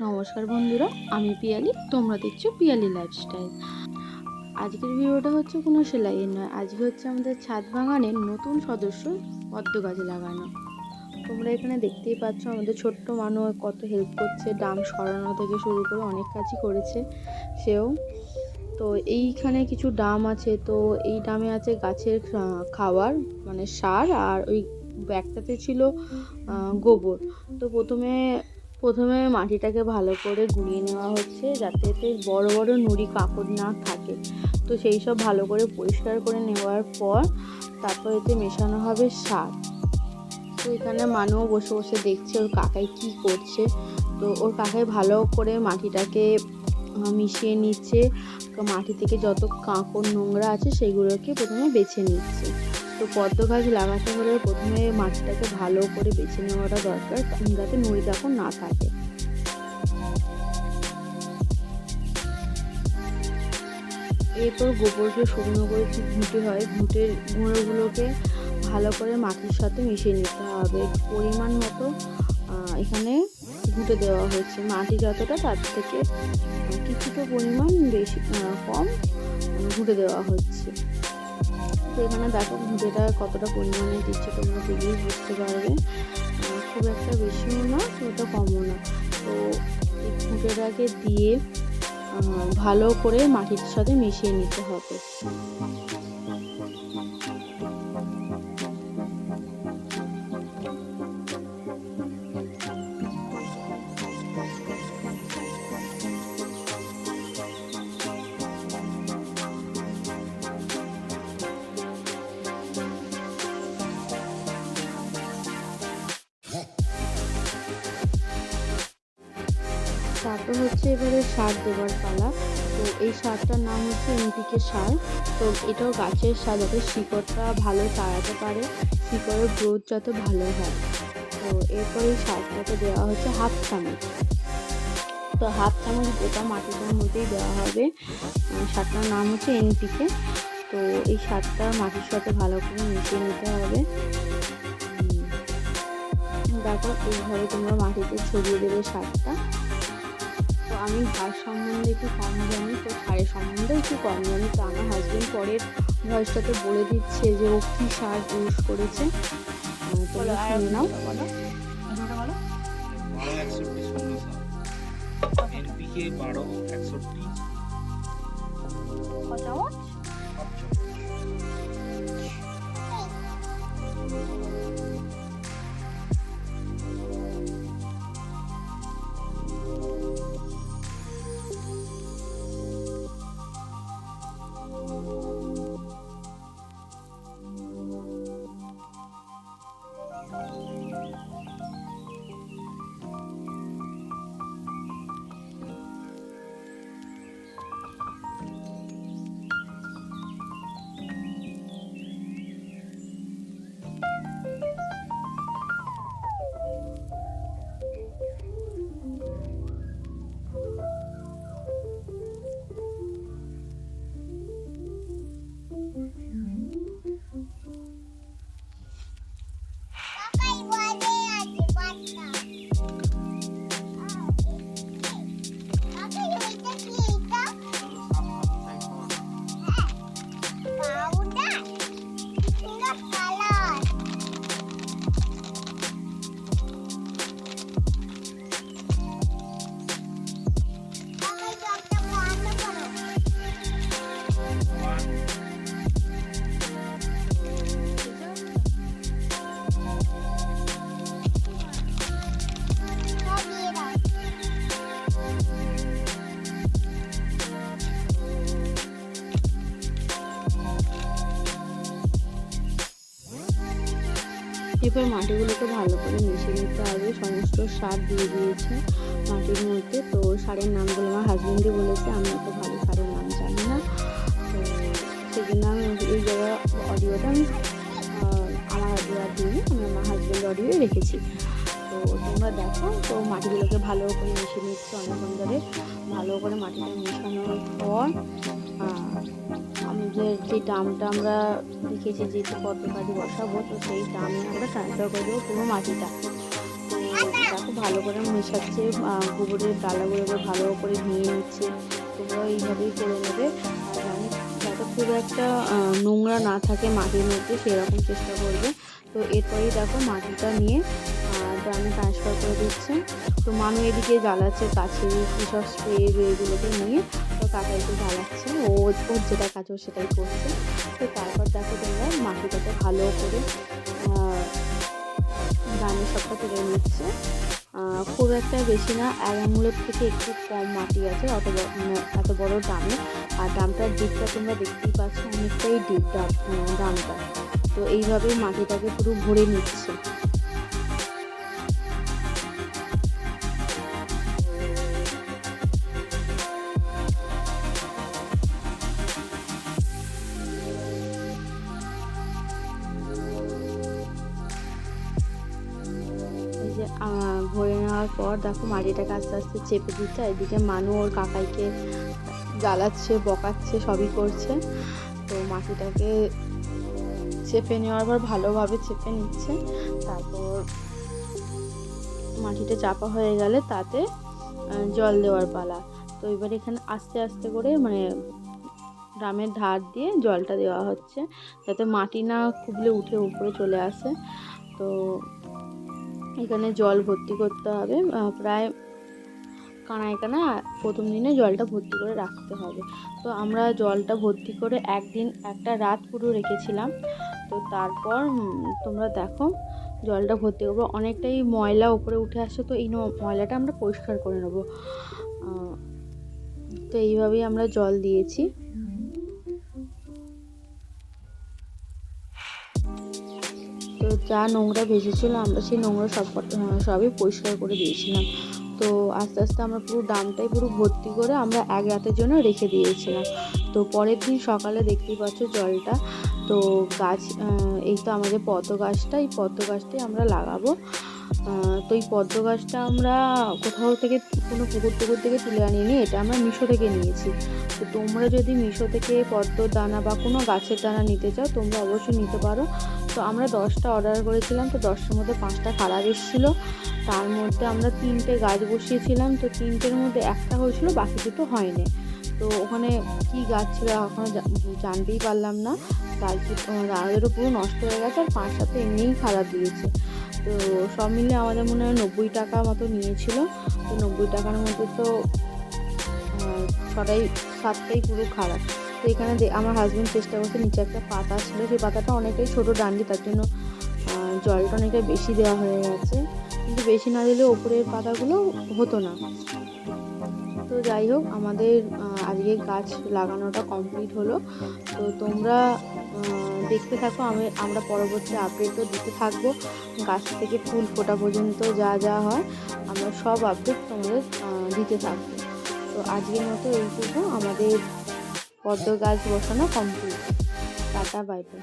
নমস্কার বন্ধুরা, আমি পিয়ালি। তোমরা দেখছো পিয়ালি লাইফস্টাইল। আজকের ভিডিওটা হচ্ছে কোনো সেলাইয়ের নয়, আজকে হচ্ছে আমাদের ছাদ বাগানের নতুন সদস্য পদ্ম গাছ লাগানো। তোমরা এখানে দেখতেই পাচ্ছ আমাদের ছোট্ট মানুষ কত হেল্প করছে, ডাম সরানো থেকে শুরু করে অনেক কাজই করেছে সেও। তো এইখানে কিছু ডাম আছে, তো এই ডামে আছে গাছের খাবার মানে সার, আর ওই ব্যাগটাতে ছিল গোবর। তো প্রথমে মাটিটাকে ভালো করে গুঁড়িয়ে নেওয়া হচ্ছে, যাতে এতে বড় বড় নুড়ি কাঁকড় না থাকে। তো সেই সব ভালো করে পরিষ্কার করে নেওয়ার পর তারপর এতে মেশানো হবে সার। তো এখানে মানুও বসে বসে দেখছে ওর কাকাই কি করছে। তো ওর কাকাই ভালো করে মাটিটাকে মিশিয়ে নিচ্ছে, মাটি থেকে যত কাঁকড় নোংরা আছে সেগুলোকে প্রথমে বেছে নিচ্ছে। তো পদ্ম গাছ লাগাতে হলে প্রথমে মাটিটাকে ভালো করে বেছে নেওয়াটা দরকার, যাতে নুড়ি কাঁকড় না থাকে। এরপর গোবরকে শুকনো করে যে ঘুঁটে হয়, ঘুঁটের গুঁড়োগুলোকে ভালো করে মাটির সাথে মিশিয়ে নিতে হবে। পরিমাণ মতো এখানে ঘুঁটে দেওয়া হচ্ছে, মাটি যতটা তার থেকে কিছুটা পরিমাণ বেশি কম ঘুঁটে দেওয়া হচ্ছে। তো এখানে দেখো ঘুঁটেটা কতটা পরিমাণে দিচ্ছে, তোমরা দেখলেই বুঝতে পারবে। খুব একটা বেশিও না, খুব একটা কমও না। তো এই ঘুঁটেটাকে দিয়ে ভালো করে মাটির সাথে মিশিয়ে নিতে হবে। তারপর হচ্ছে এবারে সার দেওয়ার পালা। তো এই সারটার নাম হচ্ছে এনপিকে সার। তো এটাও গাছের সার, যাতে শিকড়টা ভালো তাড়াতে পারে, শিকড়ের গ্রোথ যাতে ভালো হয়। তো এরপর এই সারটাকে দেওয়া হচ্ছে হাফ চামচ। তো হাফ চামচ গোটা মাটিটার মধ্যেই দেওয়া হবে। সারটার নাম হচ্ছে এনপিকে। তো এই সারটা মাটির সাথে ভালো করে মিশিয়ে নিতে হবে। তারপর এইভাবে তোমরা মাটিতে ছড়িয়ে দেবে সারটা। তো আমি ঘাস সম্বন্ধে একটু কম জানি, তো সারের সম্বন্ধে একটু কম জানি। তো আমার হাজবেন্ড পরের ভয়েসটাতে বলে দিচ্ছে যে ও কী সার ইউজ করেছে, তোমরা শুনে নাও। এরপর মাটিগুলোকে ভালো করে মিশিয়ে নিতে হবে। সমস্ত সার দিয়ে দিয়েছে মাটির মধ্যে। তো সারের নামগুলো আমার হাজবেন্ডই বলেছে, আমি অত ভালো সারের নাম জানি না। তো সেই জন্য আমি এই জায়গায় অডিওটা আমি আমার অডিও দিইনি, আমি আমার হাজবেন্ড অডিও রেখেছি। তো তোমরা দেখো, তো মাটিগুলোকে ভালো করে মিশিয়ে নিচ্ছে অনেকক্ষণ ধরে। ভালো করে মাটিটা মেশানোর পর যে ডামটা আমরা লিখেছি যে পদ্ম গাছ বসাবো, তো সেই ডামে আমরা ট্রান্সফার করে দেবো পুরো মাটিটা। তো দেখো ভালো করে মেশাচ্ছে, গোবরের ডালাগুলো এবার ভালো করে নিয়ে নিচ্ছে। তোমরা এইভাবেই করে নেবে। আর আমি যাতে খুব একটা নোংরা না থাকে মাটির মধ্যে সেরকম চেষ্টা করবে। তো এরপরেই দেখো মাটিটা নিয়ে ড্রামে ট্রান্সফার করে দিচ্ছে। তো মানু এদিকে জ্বালাচ্ছে গাছের সব স্প্রে এগুলোকে নিয়ে, তো কাকাইকে জ্বালাচ্ছে, ও ওর যেটা কাজ ও সেটাই করছে। তো তারপর দেখো তোমরা মাটিটাকে ভালো করে ড্রামে সবটা তুলে নিচ্ছে। খুব একটা বেশি না, 1 আঙুলের থেকে একটু কম মাটি আছে এত বড় ড্রামে। আর ড্রামটার ডিপটা তোমরা দেখতেই পাচ্ছ, অনেকটাই ডিপ ড্রামটা। তো এইভাবেই মাটিটাকে পুরো ভরে নিচ্ছে। ভরে নেওয়ার পর দেখো মাটিটাকে আস্তে আস্তে চেপে দিচ্ছে। এদিকে মানু ওর কাকাইকে জ্বালাচ্ছে, বকাচ্ছে, সবই করছে। তো মাটিটাকে চেপে নেওয়ার পর ভালোভাবে চেপে নিচ্ছে। তারপর মাটিটা চাপা হয়ে গেলে তাতে জল দেওয়ার পালা। তো এবার এখানে আস্তে আস্তে করে মানে ড্রামের ধার দিয়ে জলটা দেওয়া হচ্ছে, যাতে মাটি না খুবলে উঠে উপরে চলে আসে। তো এখানে জল ভর্তি করতে হবে, প্রায় কানায় কানায় প্রথম দিনে জলটা ভর্তি করে রাখতে হবে। তো আমরা জলটা ভর্তি করে একটা রাত পুরো রেখেছিলাম। তো তারপর তোমরা দেখো জলটা ভর্তি করবো, অনেকটাই ময়লা উপরে উঠে আসে। তো এই ময়লাটা আমরা পরিষ্কার করে নেবো। তো এইভাবেই আমরা জল দিয়েছি। তো যা নোংরা ভেসেছিল আমরা সেই নোংরা সবই পরিষ্কার করে দিয়েছিলাম। তো আস্তে আস্তে আমরা পুরো ড্রামটাই পুরো ভর্তি করে আমরা 1 রাতের জন্য রেখে দিয়েছিলাম। তো পরের দিন সকালে দেখতেই পাচ্ছ জলটা। তো গাছ, এই তো আমাদের পদ্ম গাছটা, এই পদ্ম গাছটাই আমরা লাগাবো। তো এই পদ্ম গাছটা আমরা কোথাও থেকে কোনো পুকুর থেকে তুলে আনিনি, এটা আমরা মিশো থেকে নিয়েছি। তো তোমরা যদি মিশো থেকে পদ্ম দানা বা কোনো গাছের দানা নিতে চাও তোমরা অবশ্যই নিতে পারো। তো আমরা 10টা অর্ডার করেছিলাম, তো 10টার মধ্যে 5টা খারাপ এসেছিলো। তার মধ্যে আমরা 3টে গাছ বসিয়েছিলাম, তো 3টের মধ্যে একটা হয়েছিল, বাকি 2টো হয়নি। তো ওখানে কি গাছ ছিল এখনও জানতেই পারলাম না। দানাদেরও পুরো নষ্ট হয়ে গেছে, আর 5টা তো এমনিই খারাপ দিয়েছে। তো সব মিলে আমাদের মনে হয় 90 টাকা মতো নিয়েছিল। তো 90 টাকার মধ্যে তো 7টাই পুরো খারাপ। তো এখানে আমার হাজব্যান্ড চেষ্টা করছে, নিচে একটা পাতা ছিল, সেই পাতাটা অনেকটাই ছোটো ডান্ডি, তার জন্য জলটা অনেকটা বেশি দেওয়া হয়ে গেছে। কিন্তু বেশি না দিলে ওপরের পাতাগুলো হতো না। তো যাই হোক, আমাদের আজকে গাছ লাগানোটা কমপ্লিট হলো। তো তোমরা দেখতে থাকো, আমরা পরবর্তী আপডেটও দিতে থাকবো। গাছ থেকে ফুল ফোটা পর্যন্ত যা হয় আমরা সব আপডেট তোমাদের দিতে থাকবো। তো আজকের মতো এইটুকু, আমাদের পদ্ম গাছ বসানো কমপ্লিট। Tata, bye bye.